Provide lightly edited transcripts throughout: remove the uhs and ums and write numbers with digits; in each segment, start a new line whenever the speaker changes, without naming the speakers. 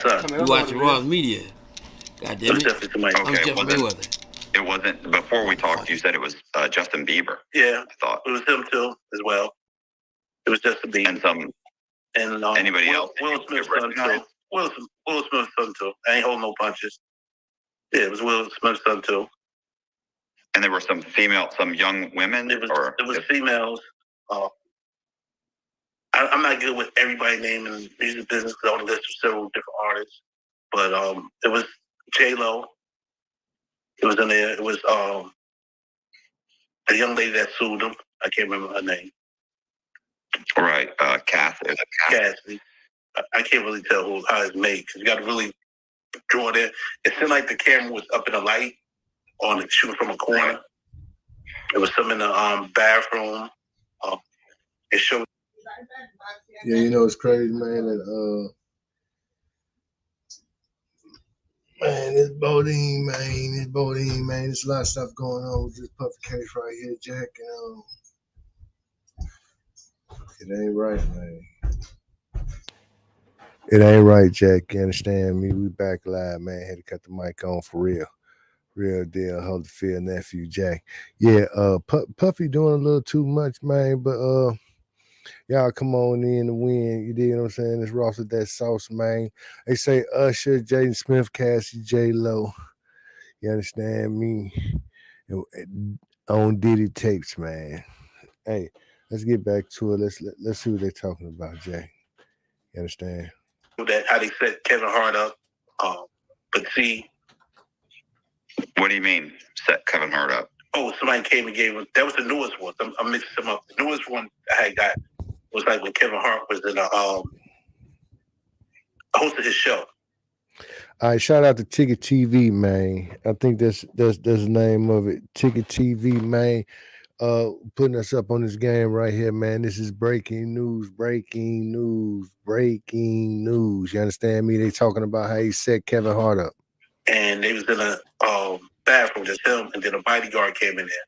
Son,
You watching Raw's Media. God
it
damn
was
it.
definitely somebody.
I'm
Okay,
Jeff Mayweather.
it wasn't. Before we talked, you said it was Justin Bieber.
Yeah,
I thought
it was him too as well. It was Justin Bieber.
and some
And
anybody else.
Will Smith's son too. Will Smith's son too. I ain't holding no punches. Yeah, it was Will Smith's son too.
And there were some young women.
It was females. I'm not good with everybody name in the music business because I only list several different artists. But it was Jlo. It was in there. It was the young lady that sued him. I can't remember her name.
Right, Cassie.
Cassie. I can't really tell how it's made because you got to really draw it in. It seemed like the camera was up in the light on the shooting from a corner. There was some in the bathroom. It showed.
Yeah, you know it's crazy, man. That man, it's Bodine, man. It's Bodine, man. There's a lot of stuff going on with this Puffy case right here, Jack. And it ain't right, man. It ain't right, Jack. You understand me? We back live, man. Had to cut the mic on for real. Real deal, Holyfield nephew, Jack. Yeah, Puffy doing a little too much, man. But y'all come on in the win. You dig what I'm saying? It's Ross with that sauce, man. They say Usher, Jaden Smith, Cassie Jlo. You understand me? On Diddy tapes, man. Hey, let's get back to it. Let's see what they're talking about, Jay. You understand?
That how they set Kevin Hart up. But see,
what do you mean set Kevin Hart up?
Oh, somebody came and gave him. That was the newest one. I'm mixing them up. The newest one I had got was like when Kevin Hart was in hosted his show.
All right, shout out to Ticket TV, man. I think that's the name of it. Ticket TV, man. Putting us up on this game right here, man. This is breaking news. You understand me? They talking about how he set Kevin Hart up.
And they was in a bathroom, just him, and then a bodyguard came in there.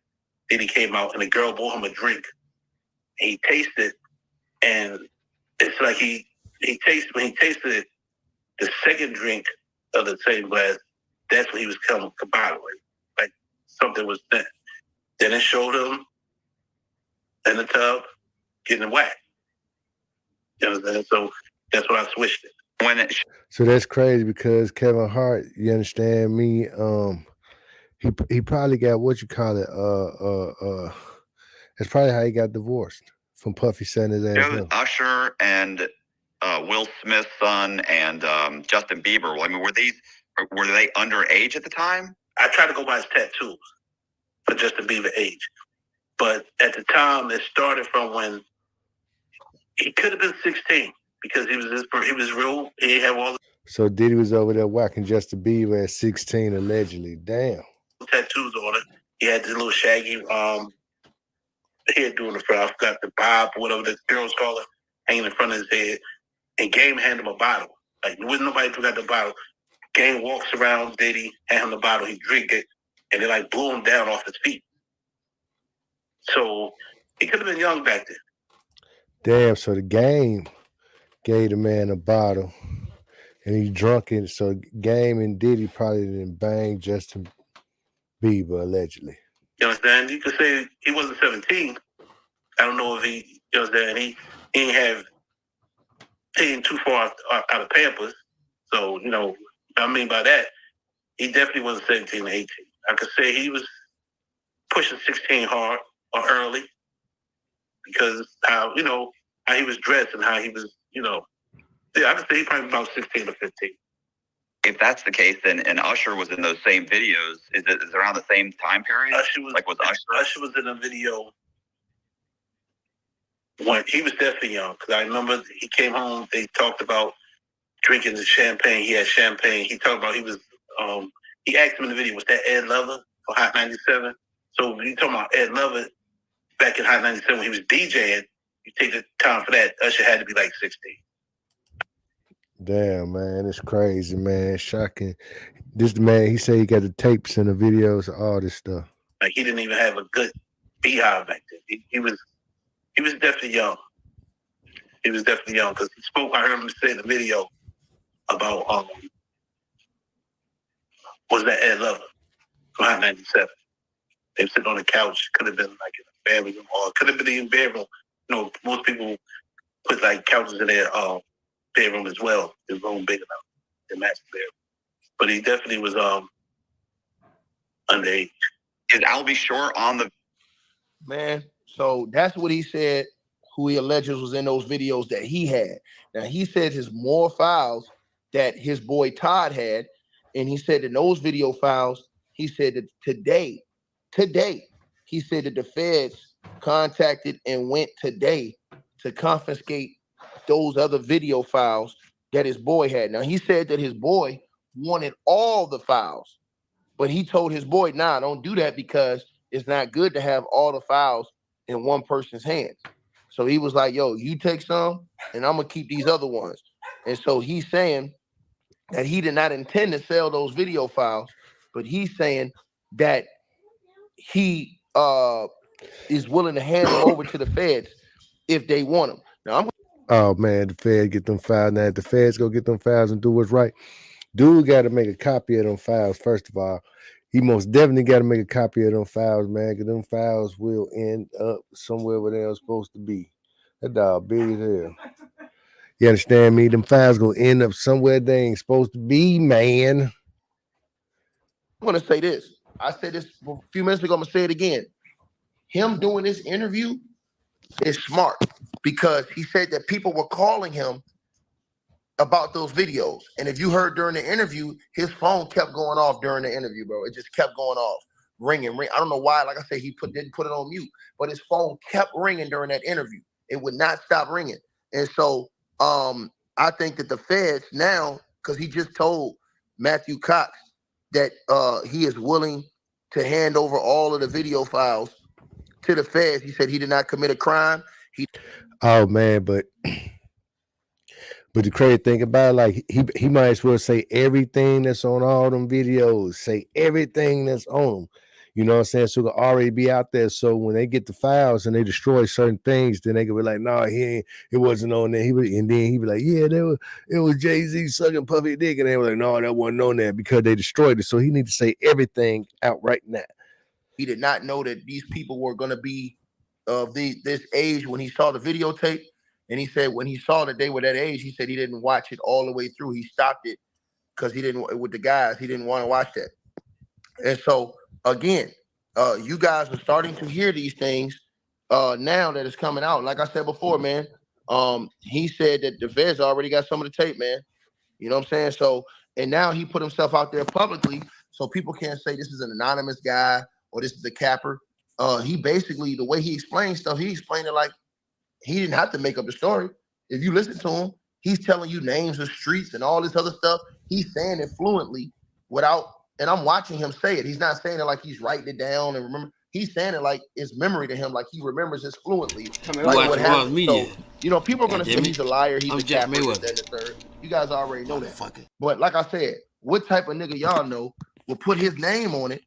Then he came out, and the girl bought him a drink. And he tasted, and it's like when he tasted the second drink of the same glass, that's when he was coming combined with. Like something was there. Then it showed him in the tub getting whacked. You know what I'm saying? So that's why I switched it.
So that's crazy because Kevin Hart, you understand me? He probably got what you call it. That's probably how he got divorced from Puffy setting his ass up.
Usher and Will Smith's son and Justin Bieber. I mean, were they underage at the time?
I tried to go by his tattoos for Justin Bieber age, but at the time it started from when he could have been 16 because he was real. He had all.
So Diddy was over there whacking Justin Bieber at 16 allegedly. Damn.
Tattoos on it. He had this little shaggy head doing the front. I forgot the bob, whatever the girls call it, hanging in front of his head. And Game handed him a bottle. Like there wasn't nobody who got the bottle. Game walks around Diddy, hand him the bottle, he drink it, and they like blew him down off his feet. So he could have been young back then.
Damn, so the Game gave the man a bottle and he drunk it. So Game and Diddy probably didn't bang Justin Bieber allegedly.
You understand? You could say he wasn't 17. I don't know if he, you understand, he ain't too far out of Pampers. So, you know, I mean by that, he definitely wasn't 17 or 18. I could say he was pushing 16 hard or early because how he was dressed and how he was, I could say he probably about 16 or 15.
If that's the case, then and Usher was in those same videos, is it around the same time period?
Usher was in a video when he was definitely young because I remember he came home. They talked about drinking the champagne. He had champagne. He talked about he was. He asked him in the video, "Was that Ed Lover for Hot 97?" So you talking about Ed Lover back in Hot 97 when he was DJing? You take the time for that. Usher had to be like 16.
Damn, man, it's crazy, man. Shocking. This man, he said he got the tapes and the videos, all this stuff.
Like he didn't even have a good beehive back then. He was definitely young. He was definitely young because he spoke. I heard him say in the video. about was that Ed Lover from Hot 97. They were sitting on the couch. Could have been like in a family room, or could have been in bedroom. You know, most people put like couches in their bedroom as well. His room big enough to match the bedroom. But he definitely was underage.
Is Albie Shore on the
man? So that's what he said. Who he alleges was in those videos that he had. Now he said his more files that his boy Todd had, and he said in those video files, he said that today, he said that the feds contacted and went today to confiscate those other video files that his boy had. Now he said that his boy wanted all the files, but he told his boy, nah, don't do that because it's not good to have all the files in one person's hands. So he was like, yo, you take some and I'm gonna keep these other ones. And so he's saying that he did not intend to sell those video files, but he's saying that he is willing to hand them over to the feds if they want them. Now
Oh man, the feds get them files. Now if the feds go get them files and do what's right, dude got to make a copy of them files. First of all, he most definitely got to make a copy of them files, man, because them files will end up somewhere where they're supposed to be. That dog big as hell. You understand me? Them files gonna end up somewhere they ain't supposed to be, man.
I'm gonna say this. I said this a few minutes ago. I'm gonna say it again. Him doing this interview is smart because he said that people were calling him about those videos. And if you heard during the interview, his phone kept going off during the interview, bro. It just kept going off, ring. I don't know why. Like I said, he didn't put it on mute, but his phone kept ringing during that interview. It would not stop ringing. And so I think that the feds now, because he just told Matthew Cox that he is willing to hand over all of the video files to the feds. He said he did not commit a crime.
Oh man, but the crazy thing about it, like he might as well say everything that's on all them videos, say everything that's on them. You know what I'm saying? So it'll already be out there. So when they get the files and they destroy certain things, then they can be like, "No, it wasn't on there." And then he be like, "Yeah, it was Jay-Z sucking Puffy dick," and they were like, "No, that wasn't on there because they destroyed it." So he need to say everything out right now.
He did not know that these people were going to be of this age when he saw the videotape. And he said when he saw that they were that age, he said he didn't watch it all the way through. He stopped it because he didn't, with the guys, he didn't want to watch that. And so again, you guys are starting to hear these things now that it's coming out. Like I said before, man, he said that the feds already got some of the tape, man. You know what I'm saying? So, and now he put himself out there publicly so people can't say this is an anonymous guy or this is a capper. He basically, the way he explains stuff, he explained it like he didn't have to make up the story. If you listen to him, he's telling you names of streets and all this other stuff. He's saying it fluently without, and I'm watching him say it. He's not saying it like he's writing it down and remember. He's saying it like it's memory to him, like he remembers this fluently. Like what happened. So, you know, people are going to say he's a liar, he's a capper, this, that, and the third. You guys already know that. But like I said, what type of nigga y'all know will put his name on it,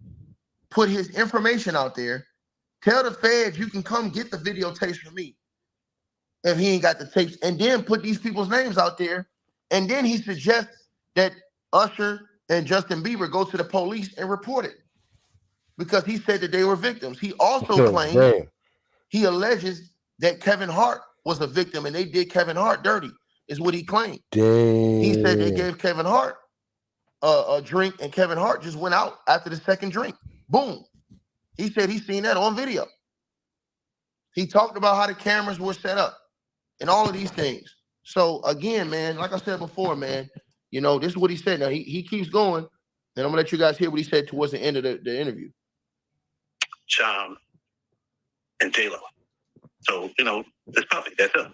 put his information out there, tell the feds you can come get the videotapes from me if he ain't got the tapes, and then put these people's names out there, and then he suggests that Usher and Justin Bieber go to the police and report it because he said that they were victims. He also claims, he alleges that Kevin Hart was a victim and they did Kevin Hart dirty, is what he claimed.
Damn.
He said they gave Kevin Hart a drink and Kevin Hart just went out after the second drink. Boom. He said he's seen that on video. He talked about how the cameras were set up and all of these things. So again, man, like I said before, man, you know, this is what he said. Now he keeps going, and I'm gonna let you guys hear what he said towards the end of the interview.
And J-Lo. So, you know, it's Puffy. That's him.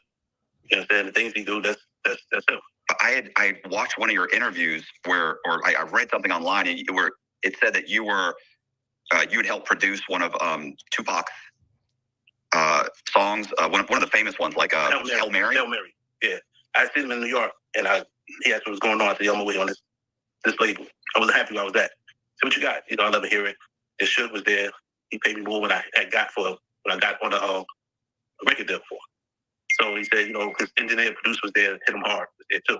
You understand? The things he do, that's him.
I watched one of your interviews where, or I read something online where it said that you were you had helped produce one of Tupac's songs, one of the famous ones, like Hail Mary.
Hail Mary. Yeah, I seen him in New York, and he asked what was going on. I said, "I'm away on this label." I was happy where I was at. So what you got? You know, I love to hear it. His shirt was there. He paid me more than I got for what I got on a record deal for. So he said, you know, his engineer producer was there, hit him hard, was there too.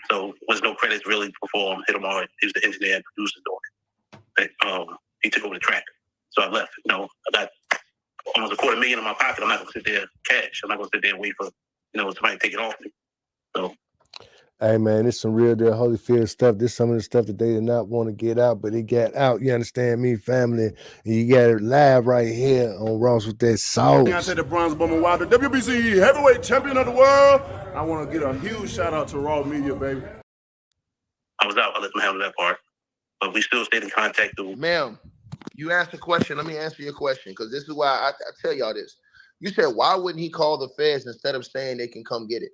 So was no credits really for him. Hit him hard. He was the engineer and producer doing it. He took over the track. So I left. You know, I got almost $250,000 in my pocket. I'm not gonna sit there cash. I'm not gonna sit there and wait for somebody to take it off me. So.
Hey man, it's some real deal Holyfield stuff. This some of the stuff that they did not want to get out, but it got out. You understand me, family? And you got it live right here on Ross with that sauce.
I said the Bronze Bomber Wild, the WBC heavyweight champion of the world. I want to get a huge shout out to Raw Media, baby.
I was out. I let them handle that part, but we still stayed in contact.
Ma'am, you asked a question. Let me answer your question, because this is why I tell y'all this. You said, why wouldn't he call the feds instead of saying they can come get it?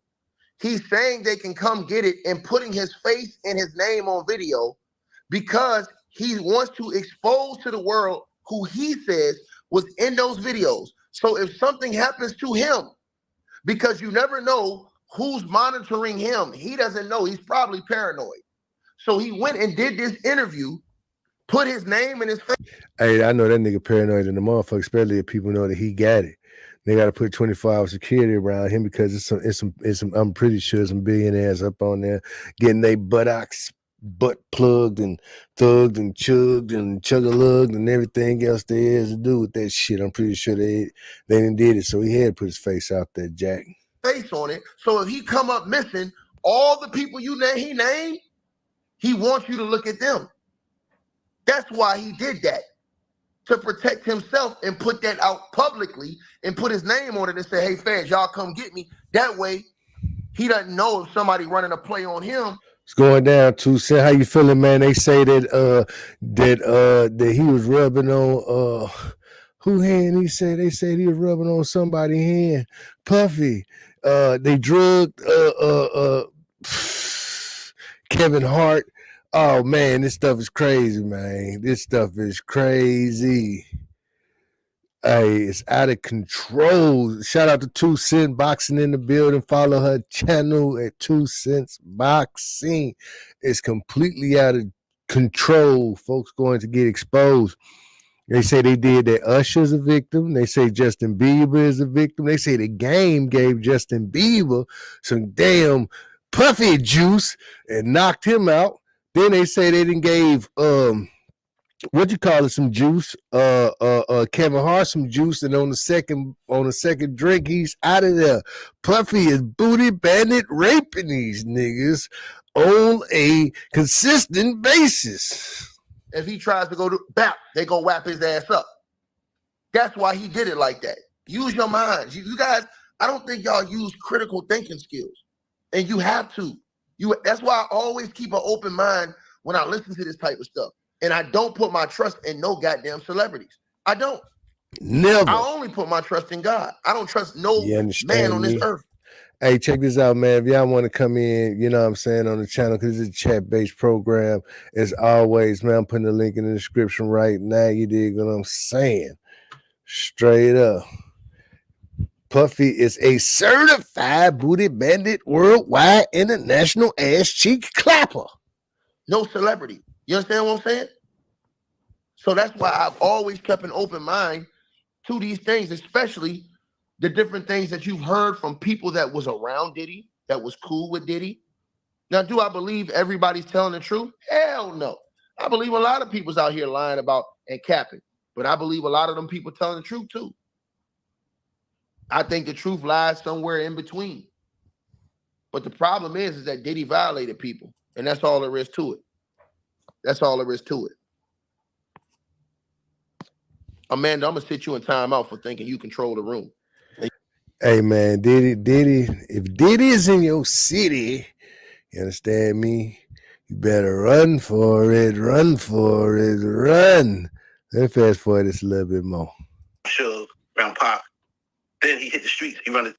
He's saying they can come get it and putting his face and his name on video because he wants to expose to the world who he says was in those videos. So if something happens to him, because you never know who's monitoring him, he doesn't know. He's probably paranoid. So he went and did this interview, put his name in his face.
Hey, I know that nigga paranoid in the motherfucker, especially if people know that he got it. They got to put 24-hour security around him because it's some. I'm pretty sure some billionaires up on there getting their butt plugged and thugged and chugged and chug-a-lugged and everything else there is to do with that shit. I'm pretty sure they didn't did it, so he had to put his face out there, Jack.
Face on it. So if he come up missing, all the people he named, he wants you to look at them. That's why he did that. To protect himself and put that out publicly and put his name on it and say, hey, fans, y'all come get me. That way, he doesn't know if somebody running a play on him.
It's going down, 2 Cent. How you feeling, man? They say that he was rubbing on who hand? They said he was rubbing on somebody's hand. Puffy. They drugged Kevin Hart. Oh man, this stuff is crazy, man. This stuff is crazy. Hey, it's out of control. Shout out to 2 Cent Boxing in the building. Follow her channel at 2 Cents Boxing. It's completely out of control. Folks going to get exposed. They say they did that Usher's a victim. They say Justin Bieber is a victim. They say the game gave Justin Bieber some damn Puffy juice and knocked him out. Then they say they didn't gave some juice, Kevin Hart some juice, and on the second drink, he's out of there. Puffy is booty bandit raping these niggas on a consistent basis.
If he tries to go to BAP, they gonna whap his ass up. That's why he did it like that. Use your minds. You guys, I don't think y'all use critical thinking skills. And you have to. That's why I always keep an open mind when I listen to this type of stuff. And I don't put my trust in no goddamn celebrities. I don't.
Never.
I only put my trust in God. I don't trust no man on this earth.
Hey, check this out, man. If y'all want to come in, you know what I'm saying, on the channel, because it's a chat-based program, as always, man, I'm putting the link in the description right now. You dig what I'm saying? Straight up. Puffy is a certified booty bandit, worldwide international ass cheek clapper.
No celebrity. You understand what I'm saying? So that's why I've always kept an open mind to these things, especially the different things that you've heard from people that was around Diddy, that was cool with Diddy. Now, do I believe everybody's telling the truth? Hell no. I believe a lot of people's out here lying about and capping, but I believe a lot of them people telling the truth too. I think the truth lies somewhere in between. But the problem is that Diddy violated people, and that's all there is to it. That's all there is to it. Amanda, I'm gonna sit you in timeout for thinking you control the room.
Hey man, Diddy, if Diddy is in your city, you understand me? You better run for it, run. Let me fast forward this a little bit more.
Sure, around Pop. Then he hit the streets. He was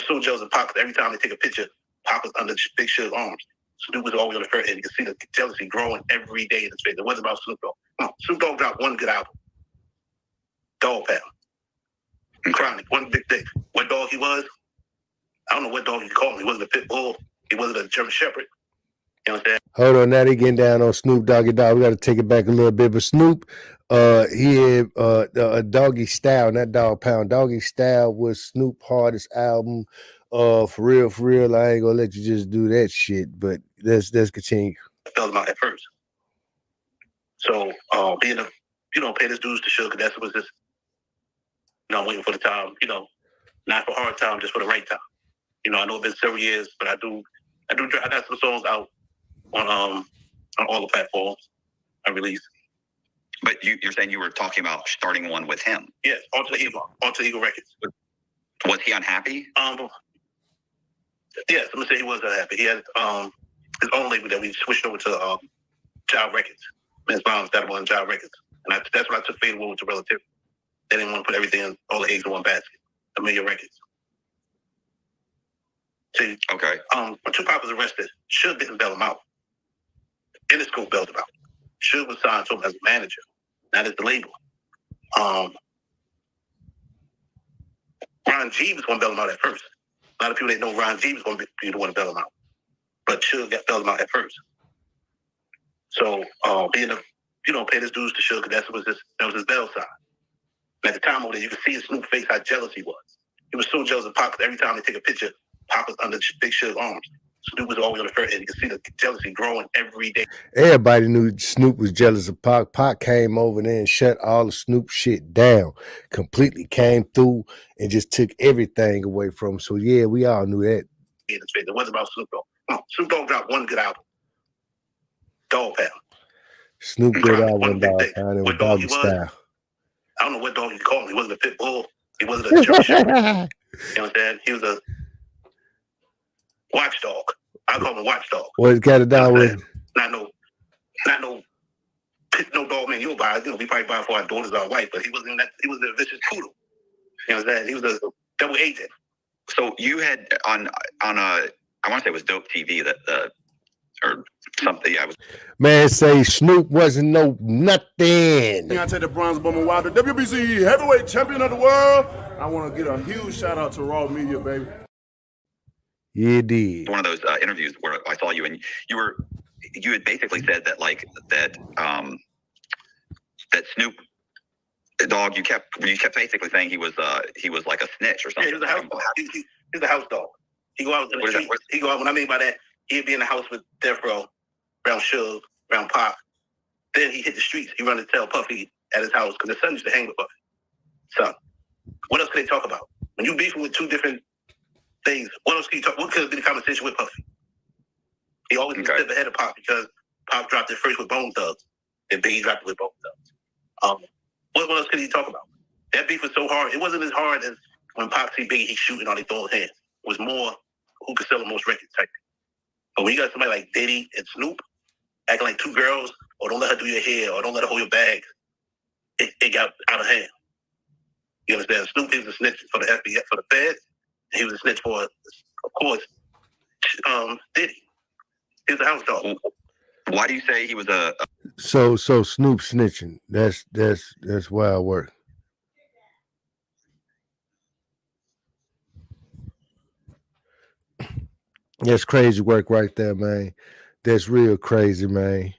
so jealous of Pop because every time they take a picture, Pop was under Big Suge's arms. Snoop was always on the front, and you can see the jealousy growing every day in his face. It wasn't about Snoop Dogg. No, Snoop Dogg dropped one good album. Dog Pound. Chronic, one big thing. What dog he was, I don't know what dog you call him. He wasn't a pit bull. He wasn't a German Shepherd. You know what I'm saying?
Hold on, now they getting down on Snoop Doggy Dogg. We got to take it back a little bit. But Snoop, he had a Doggy Style, not Dog Pound. Doggy Style was Snoop hardest album. For real, I ain't gonna let you just do that shit. But let's continue.
Felt him out at first. So being a pay his dues to Suge, that was just waiting for the time, not for hard time, just for the right time. I know it's been several years, but I got some songs out on all the platforms I released.
But you're saying you were talking about starting one with him?
Yes, Alter Ego Records.
Was he unhappy?
Yes, I'm gonna say he was unhappy. He had his own label that we switched over to Jive Records. Men's Violence, that one, Jive Records. And that's when I took Fade Away to Relative. They didn't want to put everything, all the eggs in one basket. A million records. See,
okay.
When Tupac was arrested, Suge didn't bail him out. Interscope bailed him out. Suge was signed to him as a manager, not as the label. Ron G was going to bail him out at first. A lot of people didn't know Ron G was going to be the one to bail him out. But Suge got bailed him out at first. So, being pay his dues to Suge, that was his bail sign. And at the time over there, you could see in Snoop's face how jealous he was. He was so jealous of Pac, because every time they take a picture, Pac was under Big Suge's arms. Snoop was always on the first end. You could see the jealousy growing every day.
Everybody knew Snoop was jealous of Pac. Pac came over there and shut all the Snoop shit down. Completely came through and just took everything away from him. So yeah, we all knew that.
It wasn't about Snoop Dogg. Snoop Dogg dropped one good album. Dog Pound.
Snoop did album Dog Pound. It was Doggy Style.
I don't know what dog you call him. He wasn't a pit bull. He wasn't a German Shepherd. You know what I'm saying? He was a watchdog. I call him a watchdog.
Well, got it down with
not no dog man you'll buy. We probably buy it for our daughters, our wife, but he wasn't that. He was a vicious poodle. You know what I'm saying? He was a double agent.
So you had on a, I want to say it was Dope TV or something. I was.
Man, say Snoop wasn't no nothing.
I take the bronze bomber while the WBC heavyweight champion of the world. I want to get a huge shout out to Raw Media, baby.
Yeah, it did.
One of those interviews where I saw you and you had basically said that that Snoop dog, you kept basically saying he was like a snitch or something.
Yeah, he was a house dog. He's a house dog. He go out in the street. He go out. What I mean by that, he'd be in the house with Death Row, around Suge, around Pac. Then he hit the streets. He run to tell Puffy at his house because his son used to hang with Puffy. Son, what else could they talk about? When you beefing with two different things, what else could you talk? What could have been the conversation with Puffy? He always was a step ahead of Pac because Pac dropped it first with Bone Thugs, and Biggie dropped it with Bone Thugs. What else could he talk about? That beef was so hard. It wasn't as hard as when Pac see Biggie, he's shooting all they throw his hands. It was more who could sell the most records type. But when you got somebody like Diddy and Snoop acting like two girls, or don't let her do your hair, or don't let her hold your bag, it got out of hand. You understand? Snoop is a snitch for the FBI, for the feds. And he was a snitch for, of course, Diddy. He was a house dog.
Why do you say he was a?
So Snoop snitching? That's wild work. That's crazy work right there, man. That's real crazy, man.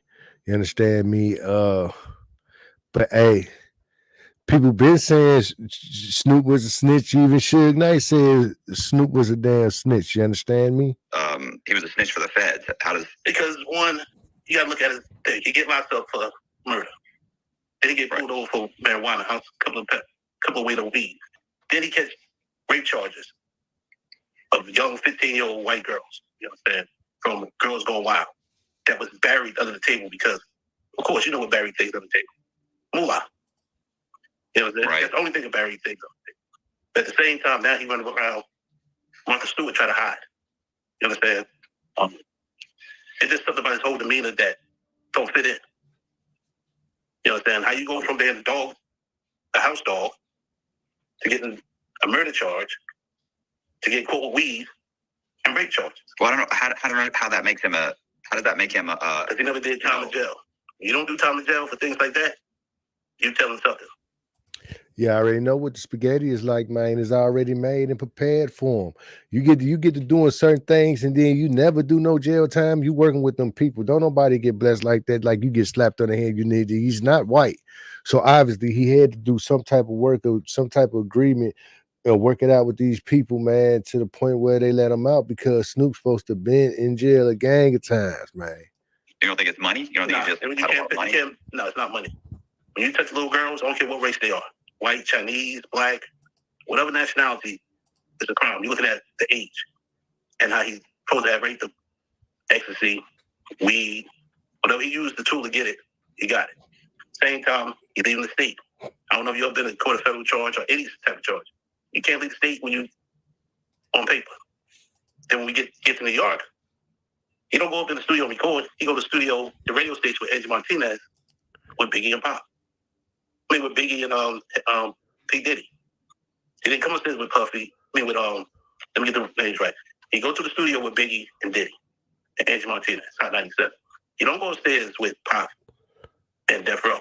You understand me? But hey, people been saying Snoop was a snitch. Even Suge Knight said Snoop was a damn snitch. You understand me?
He was a snitch for the feds. How does?
Because one, you gotta look at his thing. He get locked up for murder. Then he get pulled over for marijuana, a couple of weight of weed. Then he catch rape charges of young 15-year-old white girls. You know what I'm saying? From Girls Gone Wild. That was buried under the table because, of course, you know what buried things under the table. Moolah. You know what I'm saying?
Right.
That's the only thing of buried things under the table. But at the same time, now he running around. Martha Stewart try to hide. You understand? It's just something about his whole demeanor that don't fit in. You understand? How you go from being a house dog, to getting a murder charge, to get caught with weed and rape charges.
Well, I don't know how that makes him a. How does that make him a?
Because he never did time in jail. You don't do time in jail for things like that. You tell him something.
Yeah, I already know what the spaghetti is like, man. It's already made and prepared for him. You get to doing certain things, and then you never do no jail time. You working with them people. Don't nobody get blessed like that. Like you get slapped on the head. You need to. He's not white, so obviously he had to do some type of work or some type of agreement work it out with these people, man, to the point where they let him out because Snoop's supposed to have been in jail a gang of times, man.
You don't think it's money? You don't think it's just
you can't, money? No, it's not money. When you touch little girls, I don't care what race they are, white, Chinese, black, whatever nationality, it's a crime. You're looking at the age and how he's supposed to have raped them. Ecstasy, weed, whatever he used the tool to get it, he got it. Same time, he's leaving the state. I don't know if you've ever been in court of federal charge or any type of charge. You can't leave the state when you on paper. Then when we get to New York, he don't go up in the studio and record. He go to the studio, the radio station with Edge Martinez, with Biggie and Pop. I mean, with Biggie and P. Diddy. He didn't come upstairs with Puffy. I mean, with let me get the names right. He go to the studio with Biggie and Diddy and Edge Martinez, Hot 97. You don't go upstairs with Pop and Death Row,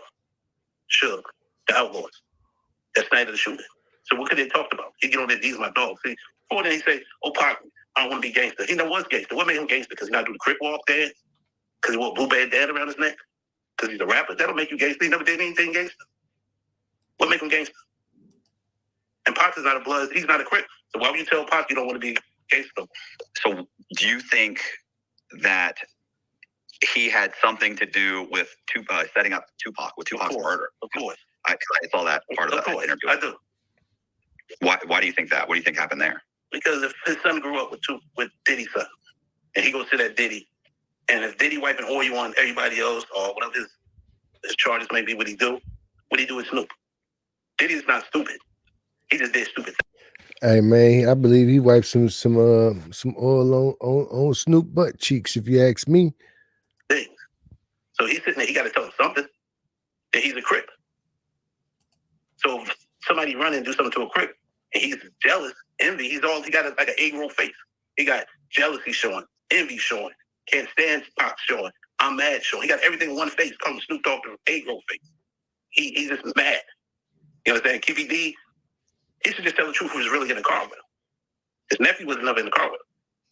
Suge, the Outlaws. That's night of the shooting. So what could they talk about? He get on there, these my dogs. See, before then he say, "Oh, Pop, I don't want to be gangster." He never was gangster. What made him gangster? Because he not do the crip walk dance? Because he wore a blue bandana around his neck? Because he's a rapper? That'll make you gangster. He never did anything gangster. What make him gangster? And Pop is not a blood. He's not a crip. So why would you tell Pop you don't want to be gangster?
So do you think that he had something to do with setting up Tupac, with Tupac's murder?
Of course.
I saw that part of the interview.
I do.
Why do you think that? What do you think happened there?
Because if his son grew up with Diddy's son, and he goes to that Diddy, and if Diddy wiping oil on everybody else, or whatever his charges may be, what he do with Snoop? Diddy's not stupid. He just did stupid things.
Hey man, I believe he wiped some oil on Snoop butt cheeks, if you ask me.
Things. So he's sitting there, he got to tell him something. That he's a crip. So if somebody run and do something to a crip, and he's jealous, envy, he got like an egg roll face. He got jealousy showing, envy showing, can't stand Pop showing, I'm mad showing. He got everything in one face, come Snoop Dogg to egg roll face. He's just mad. You understand? Keefy D, he should just tell the truth who was really in the car with him. His nephew was never in the car with him.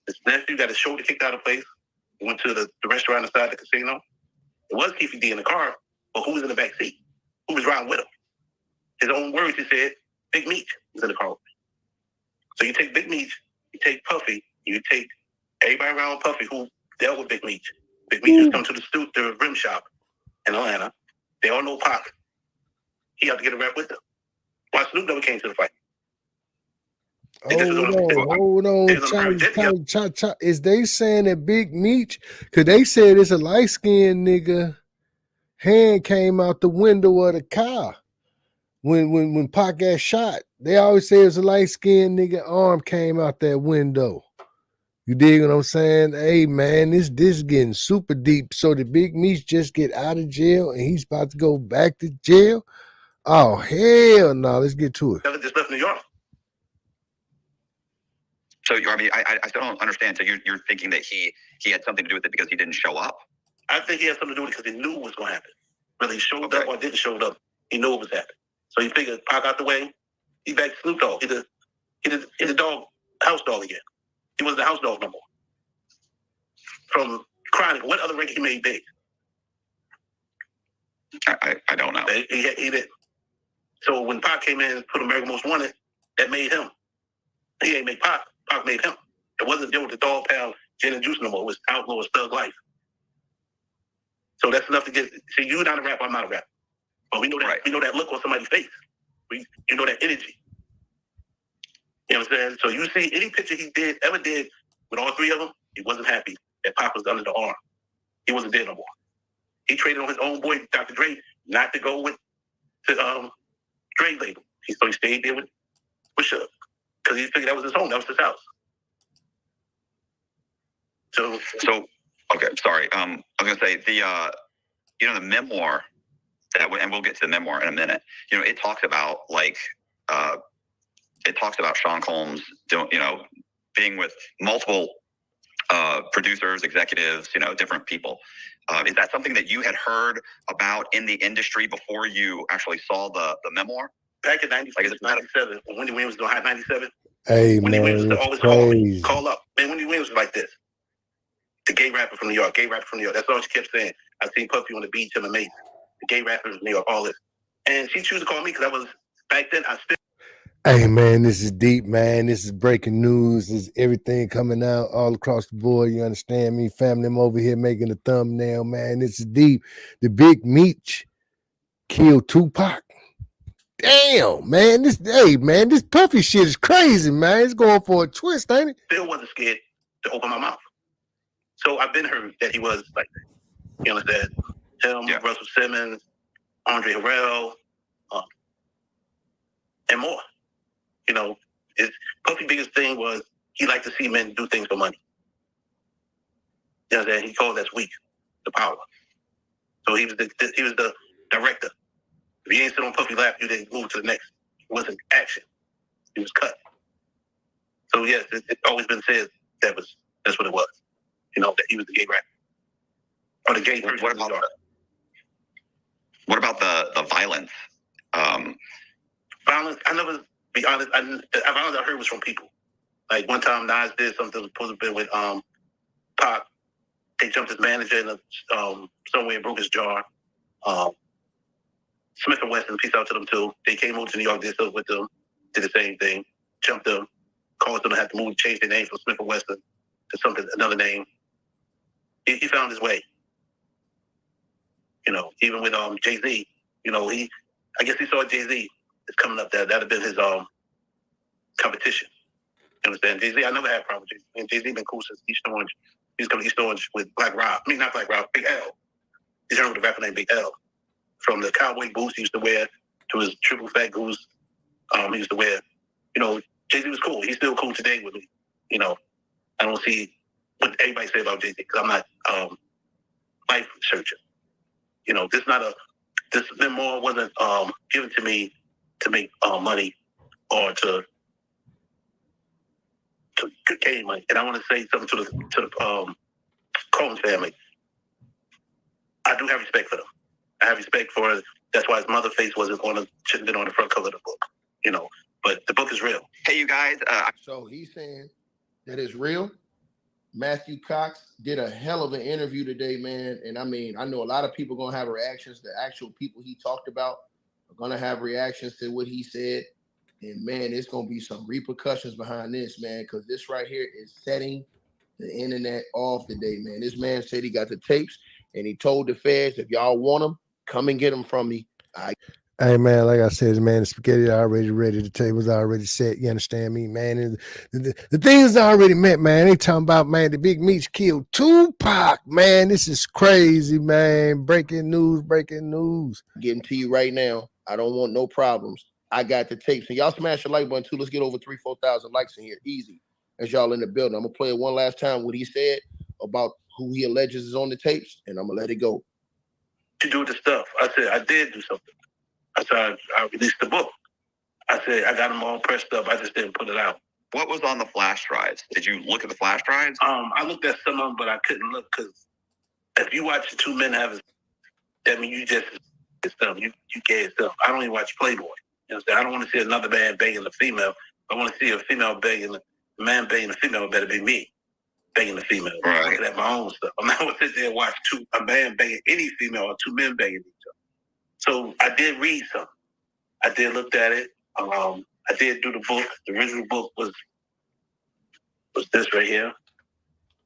His nephew got his shoulder kicked out of place, went to the restaurant inside the casino. It was Keefy D in the car, but who was in the back seat? Who was riding with him? His own words, he said, Big Meech was in the car with me. So you take Big Meech, you take Puffy, you take everybody around Puffy who dealt with Big Meech. Big Meech just come to the rim shop in Atlanta. They all know Pac. He had to get a rep with them. Why Snoop never came to the fight?
Hold on. Cha. Is they saying that Big Meech? Because they said it's a light-skinned nigga hand came out the window of the car when Pac got shot. They always say it's a light-skinned nigga arm came out that window. You dig what I'm saying? Hey man, this getting super deep. So the Big Meech just get out of jail and he's about to go back to jail? Oh hell no! Let's get to it.
Just left New York.
So I still don't understand. So you're thinking that he had something to do with it because he didn't show up?
I think he had something to do with it because he knew what was going to happen. Whether he showed up or didn't show up, he knew what was happening. So he figured Pac out the way. He back to Snoop Dogg. He's a dog, house dog again. He wasn't a house dog no more. From Chronic, what other record he made big?
I don't know.
He did. So when Pac came in and put American Most Wanted, that made him. He ain't make Pac. Pac made him. It wasn't dealing with the dog pound, gin and juice no more. It was Outlaw's Thug Life. So that's enough to get. See, you're not a rapper. I'm not a rapper. But we know that. Right. We know that look on somebody's face. You know that energy. You know what I'm saying? So you see any picture he ever did with all three of them, he wasn't happy that Pac was under the arm. He wasn't there no more. He traded on his own boy, Dr. Dre, not to go with the Dre label. So he stayed there with Usher because he figured that was his home. That was his house. So
okay, sorry. I was gonna say the memoir and we'll get to the memoir in a minute. It talks about Sean Combs being with multiple producers, executives, different people. Is that something that you had heard about in the industry before you actually saw the memoir?
Back in 97, when Wendy Williams was doing Hot 97.
Hey,
Wendy
man,
Williams always call up. Man, Wendy Williams was like this. The gay rapper from New York, That's all she kept saying. I seen Puffy on the beach in the Mace. The gay rapper from New York, all this. And she chose to call me because I was, back then,
Hey man, this is deep, man. This is breaking news. This is everything coming out all across the board. You understand me? Family, I'm over here making the thumbnail, man. This is deep. The Big Meech killed Tupac. Damn, man. This Puffy shit is crazy, man. It's going for a twist, ain't it?
Still wasn't scared to open my mouth. So I've been heard that he was like that. You understand? Him,
Yeah.
Russell Simmons, Andre Harrell, and more. You know, Puffy's biggest thing was he liked to see men do things for money. You know what I'm saying? He called that weak, the power. So he was the director. If you ain't sit on Puffy's lap, you didn't move to the next. It wasn't action. He was cut. So yes, it's always been said that's what it was. You know, that he was the gay rapper. Or the gay person.
What about the violence?
Violence, I never, be honest, violence I heard was from people. Like one time Nas did something supposed to be with Pop. They jumped his manager in somewhere and broke his jar. Smith and Wesson, peace out to them too. They came over to New York, did stuff with them, did the same thing, jumped them, caused them to have to move, change their name from Smith and Wesson to another name. He found his way. You know, even with Jay-Z, you know, I guess he saw Jay-Z is coming up there. That'd have been his competition. You understand? Jay-Z, I never had a problem with Jay-Z. And Jay-Z been cool since East Orange. He's coming to East Orange with Black Rob. I mean, not Black Rob, Big L. He's heard with a rapper named Big L. From the cowboy boots he used to wear to his triple fat goose he used to wear. You know, Jay-Z was cool. He's still cool today with me. You know, I don't see what everybody say about Jay-Z because I'm not life searching. You know, this memoir wasn't given to me to make money or to gain money. And I want to say something to the Combs family. I do have respect for them. I have respect for it. That's why his mother face shouldn't have been on the front cover of the book. You know, but the book is real.
Hey, you guys.
So he's saying that it's real. Matthew Cox did a hell of an interview today, man. And I mean, I know a lot of people are going to have reactions. The actual people he talked about are going to have reactions to what he said. And man, it's going to be some repercussions behind this, man, because this right here is setting the internet off today, man. This man said he got the tapes and he told the feds, if y'all want them, come and get them from me.
Hey man, like I said, man, the spaghetti already ready. The table's already set. You understand me, man? And the thing is already met, man. They talking about, man, the Big Meech killed Tupac, man. This is crazy, man. Breaking news.
Getting to you right now. I don't want no problems. I got the tapes. And y'all smash the like button too. Let's get over 3,000-4,000 likes in here. Easy. As y'all in the building. I'm gonna play it one last time what he said about who he alleges is on the tapes, and I'm gonna let it go.
To do the stuff. I said I did do something. I said I released the book. I said I got them all pressed up. I just didn't put it out.
What was on the flash drives? Did you look at the flash drives?
I looked at some of them, but I couldn't look because if you watch Two Men Have it, that means you just stuff. You gay stuff. I don't even watch Playboy. You know, I don't want to see another man begging a female. I want to see a female begging a man begging a female. It better be me begging a female.
Right.
I'm looking at my own stuff. I'm not going to sit there and watch a man begging any female or two men begging each other. So I did read some. I did look at it. I did do the book. The original book was this right here.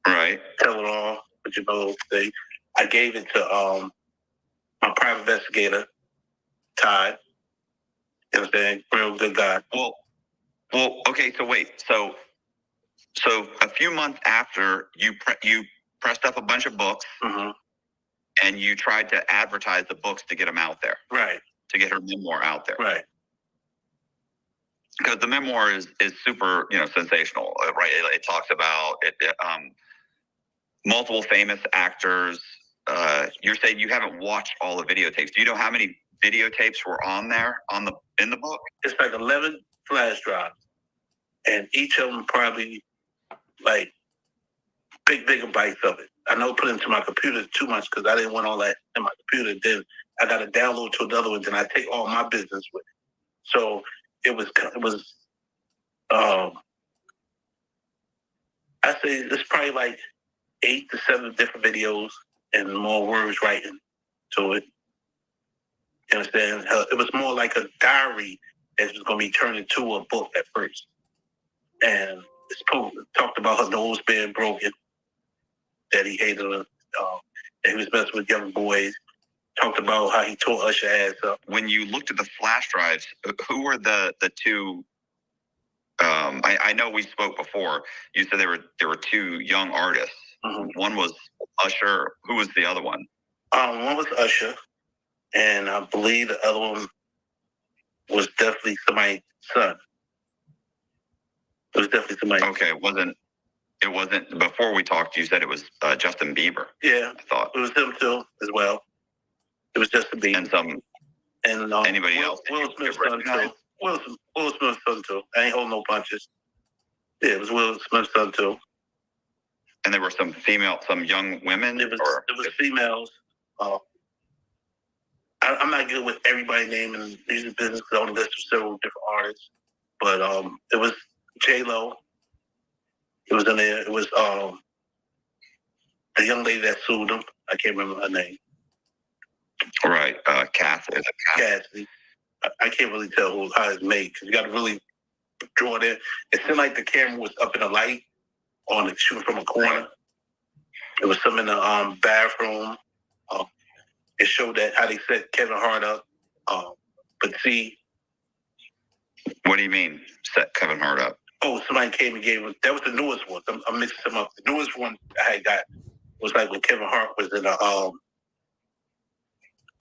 Right.
Tell it all. But you know, I gave it to my private investigator, Todd. You know what I'm saying? Real good guy.
Well, okay. So wait. So a few months after you pressed up a bunch of books,
mm-hmm.
and you tried to advertise the books to get them out there,
right?
To get her memoir out there,
right?
Because the memoir is super, sensational, right? It talks about multiple famous actors. You're saying you haven't watched all the videotapes. Do you know how many videotapes were on there in the book?
It's like 11 flash drives, and each of them probably like big bytes of it. I know put into my computer too much because I didn't want all that in my computer. Then I got to download to another one. Then I take all my business with it. So it was. I say it's probably like 8 to 7 different videos and more words writing to it. You understand? It was more like a diary that was going to be turned into a book at first. And it's talked about her nose being broken, that he hated her, that he was messing with young boys. Talked about how he tore Usher ass up.
When you looked at the flash drives, who were the two? I know we spoke before. You said there were two young artists. Mm-hmm. One was Usher. Who was the other one?
One was Usher, and I believe the other one was definitely somebody's son. It was definitely somebody.
Okay, it wasn't. Before we talked, you said it was Justin Bieber.
Yeah,
I thought
it was him too as well. It was Justin Bieber
and anybody else.
Will Smith's son too. Will Smith's son too. I ain't holding no punches. Yeah, it was Will Smith's son too.
And there were some young women.
It was females. I'm not good with everybody's name in the music business because I only list several different artists. But it was Jlo. It was in there. It was the young lady that sued him. I can't remember her name.
Right, Cassie.
Cassie. I can't really tell how it's made because you got to really draw it in. It seemed like the camera was up in the light on the shooting from a corner. There was some in the bathroom. It showed that how they set Kevin Hart up. But see,
what do you mean set Kevin Hart up?
Oh, somebody came and gave him. That was the newest one. I'm mixing them up. The newest one I had got was like when Kevin Hart was in a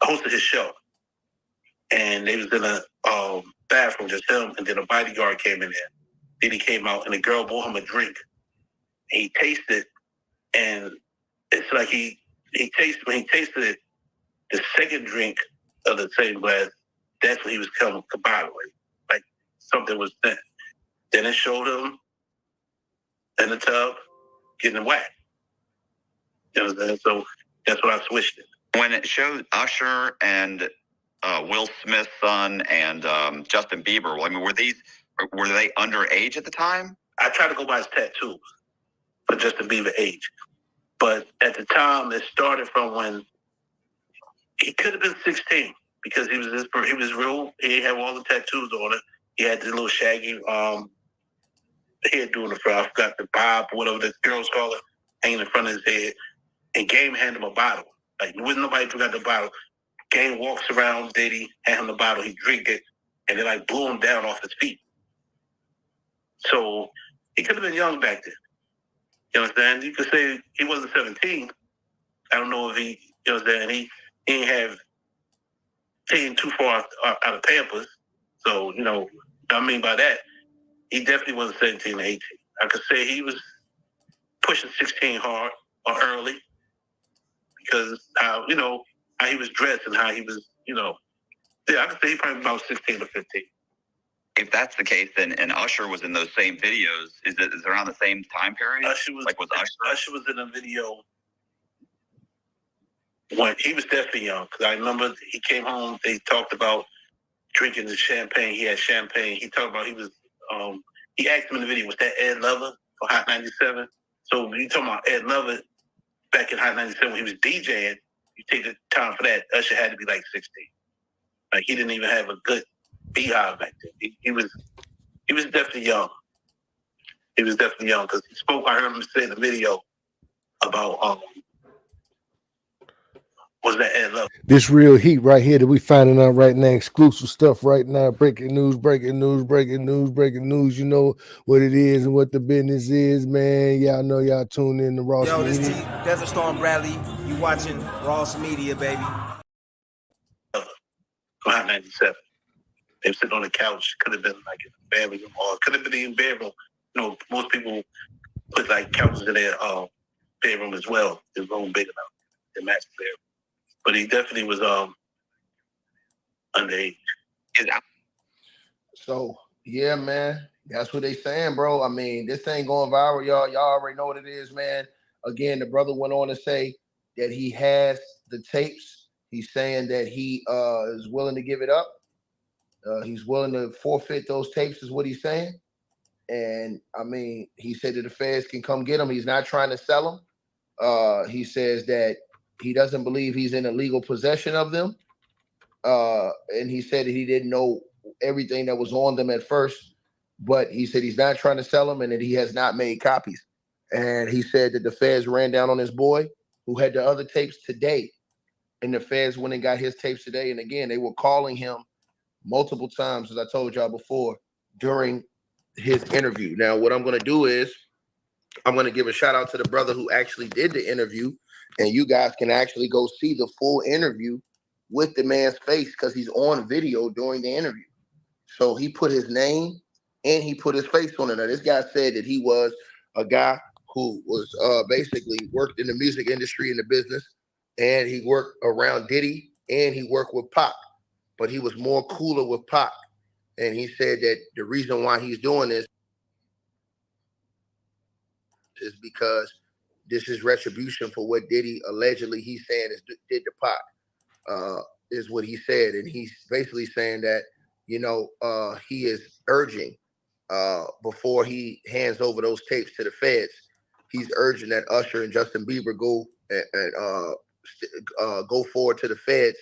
hosted his show, and they was in a bathroom, just him, and then a bodyguard came in there. Then he came out, and the girl bought him a drink. And he tasted, and it's like when he tasted it, the second drink of the same glass, that's when he was coming combined with. Like something was there. Then it showed him in the tub getting whacked. You know what I'm saying? So that's what I switched it.
When it showed Usher and Will Smith's son and Justin Bieber, I mean, were they underage at the time?
I tried to go by his tattoos for Justin Bieber age. But at the time, it started from when he could have been 16 because he was real. He didn't have all the tattoos on it. He had this little shaggy head doing the front. I forgot the bob, whatever the girls call it, hanging in front of his head. And Game handed him a bottle. Like, there wasn't nobody who got the bottle. Game walks around Diddy, hand him the bottle, he drink it, and they like blew him down off his feet. So he could have been young back then. You understand? You could say he wasn't 17. I don't know if he, you know what I'm saying, he ain't have taken too far out of Pampers. So, you know, what I mean by that, he definitely wasn't 17 or 18. I could say he was pushing 16 hard or early because how he was dressed and how he was, yeah, I could say he probably about 16 or 15.
If that's the case, then and Usher was in those same videos, is it around the same time period?
Usher was in a video when he was definitely young. Because I remember he came home, they talked about drinking the champagne. He had champagne. He talked about he asked him in the video, was that Ed Lover for Hot 97? So when you talking about Ed Lover back in Hot 97 when he was DJing, you take the time for that, Usher had to be like 16. Like he didn't even have a good beehive back then. He was definitely young. He was definitely young because he spoke. I heard him say in the video about was that Ed Love?
This real heat right here that we finding out right now, exclusive stuff right now. Breaking news. You know what it is and what the business is, man. Y'all know y'all tune in to Ross Media.
This Desert Storm Bradley. You watching Ross Media, baby.
Hot 97. They were sitting on the couch. Could have been like in the family room, or could have been in bedroom. You know, most people put like couches in their bedroom as well. Their room big enough to match the bedroom. But he definitely was underage.
So yeah, man, that's what they saying, bro. I mean, this thing going viral, y'all. Y'all already know what it is, man. Again, the brother went on to say that he has the tapes. He's saying that he is willing to give it up. He's willing to forfeit those tapes, is what he's saying. And I mean, he said that the feds can come get him. He's not trying to sell them. He says that he doesn't believe he's in illegal possession of them. And he said that he didn't know everything that was on them at first, but he said he's not trying to sell them and that he has not made copies. And he said that the feds ran down on his boy who had the other tapes today. And the feds went and got his tapes today. And again, they were calling him multiple times, as I told y'all before, during his interview. Now, what I'm going to do is I'm going to give a shout out to the brother who actually did the interview. And you guys can actually go see the full interview with the man's face because he's on video during the interview. So he put his name and he put his face on it. Now, this guy said that he was a guy who was basically worked in the music industry in the business, and he worked around Diddy and he worked with Pac, but he was more cooler with Pac. And he said that the reason why he's doing this is because this is retribution for what Diddy allegedly he's saying did to Pac, is what he said. And he's basically saying that, you know, he is urging before he hands over those tapes to the feds, he's urging that Usher and Justin Bieber go and go forward to the feds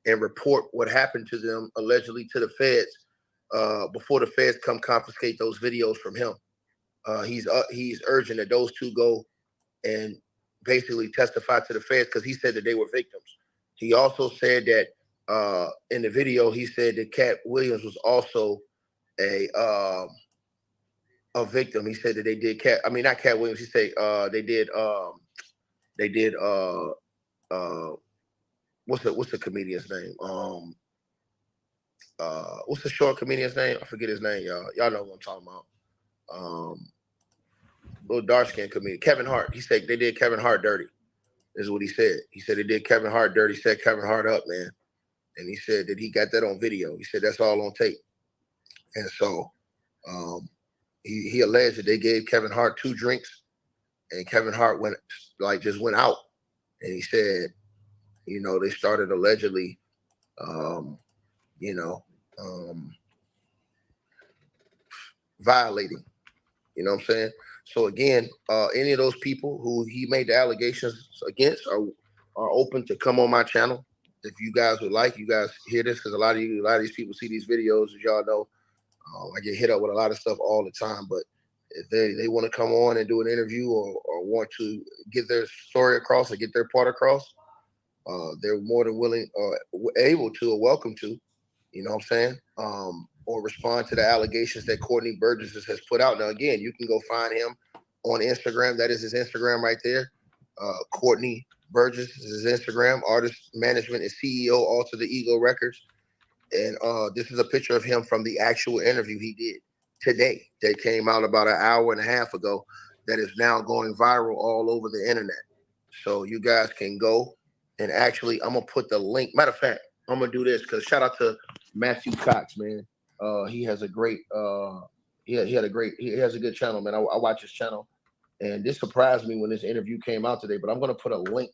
and report what happened to them allegedly to the feds before the feds come confiscate those videos from him. He's urging that those two go and basically testify to the feds because he said that they were victims. He also said that in the video, he said that Cat Williams was also a victim. He said that they did not Cat Williams. He said they did what's the comedian's name? What's the short comedian's name? I forget his name, y'all. Y'all know what I'm talking about. Little dark-skinned comedian, Kevin Hart. He said they did Kevin Hart dirty, is what he said. He said they did Kevin Hart dirty, set Kevin Hart up, man. And he said that he got that on video. He said that's all on tape. And so he alleged that they gave Kevin Hart 2 drinks and Kevin Hart just went out. And he said, you know, they started allegedly, violating. You know what I'm saying? So again, any of those people who he made the allegations against are open to come on my channel. If you guys would like, you guys hear this because a lot of these people see these videos, as y'all know. I get hit up with a lot of stuff all the time, but if they want to come on and do an interview or want to get their story across or get their part across, they're more than willing or able to or welcome to, you know what I'm saying? Or respond to the allegations that Courtney Burgess has put out. Now, again, you can go find him on Instagram. That is his Instagram right there. Courtney Burgess is his Instagram. Artist management is CEO, Alter the Ego Records. And this is a picture of him from the actual interview he did today that came out about an hour and a half ago that is now going viral all over the internet. So you guys can go and actually, I'm going to put the link. Matter of fact, I'm going to do this because shout out to Matthew Cox, man. He has a great, he has a good channel, man. I watch his channel. And this surprised me when this interview came out today, but I'm going to put a link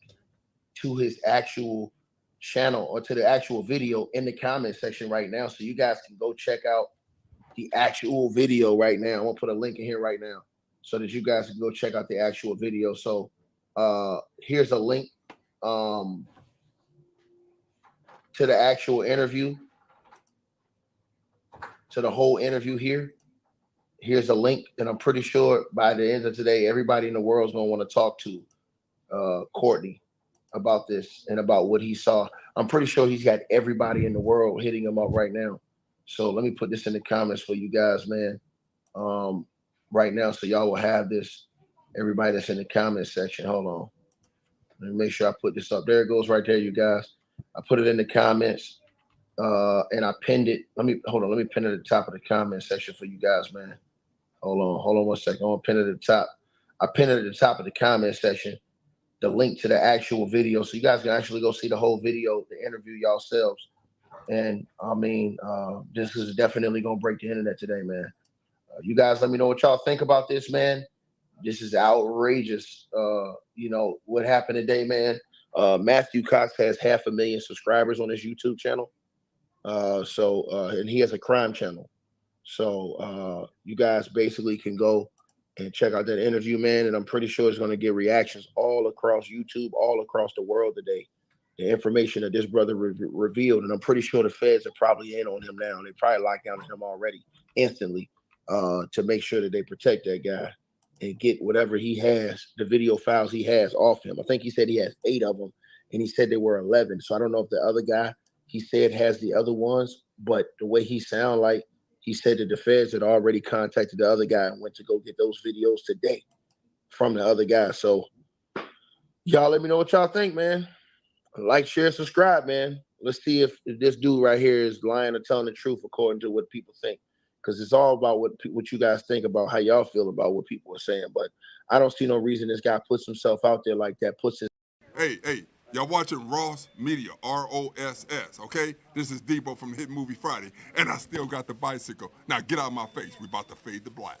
to his actual channel or to the actual video in the comment section right now. So you guys can go check out the actual video right now. I'm going to put a link in here right now so that you guys can go check out the actual video. So here's a link to the actual interview, to the whole interview here. Here's a link, and I'm pretty sure by the end of today, everybody in the world is going to want to talk to Courtney about this and about what he saw. I'm pretty sure he's got everybody in the world hitting him up right now. So let me put this in the comments for you guys, man, right now, so y'all will have this. Everybody that's in the comment section, hold on. Let me make sure I put this up. There it goes right there, you guys. I put it in the comments, and I pinned it. Let me pin it at the top of the comment section for you guys, man. Hold on 1 second. I'm gonna pin it at the top. I pinned it at the top of the comment section, the link to the actual video, so you guys can actually go see the whole video, the interview yourselves. And I mean, this is definitely gonna break the internet today, man. You guys, let me know what y'all think about this, man. This is outrageous. You know what happened today, man. Matthew Cox has 500,000 subscribers on his YouTube channel. And he has a crime channel. So you guys basically can go and check out that interview, man. And I'm pretty sure it's going to get reactions all across YouTube, all across the world today. the information that this brother revealed, and I'm pretty sure the feds are probably in on him now. They probably locked down him already instantly to make sure that they protect that guy and get whatever he has, the video files he has off him. I think he said he has 8 of them, and he said there were 11. So I don't know if the other guy he said has the other ones, but the way he sound like, he said that the feds had already contacted the other guy and went to go get those videos today from the other guy. So y'all let me know what y'all think, man. Like, share, subscribe, man. Let's see if this dude right here is lying or telling the truth according to what people think. Because it's all about what you guys think about how y'all feel about what people are saying. But I don't see no reason this guy puts himself out there like that.
Hey, y'all watching Ross Media, ROSS, okay? This is Debo from Hit Movie Friday, and I still got the bicycle. Now get out of my face. We about to fade to black.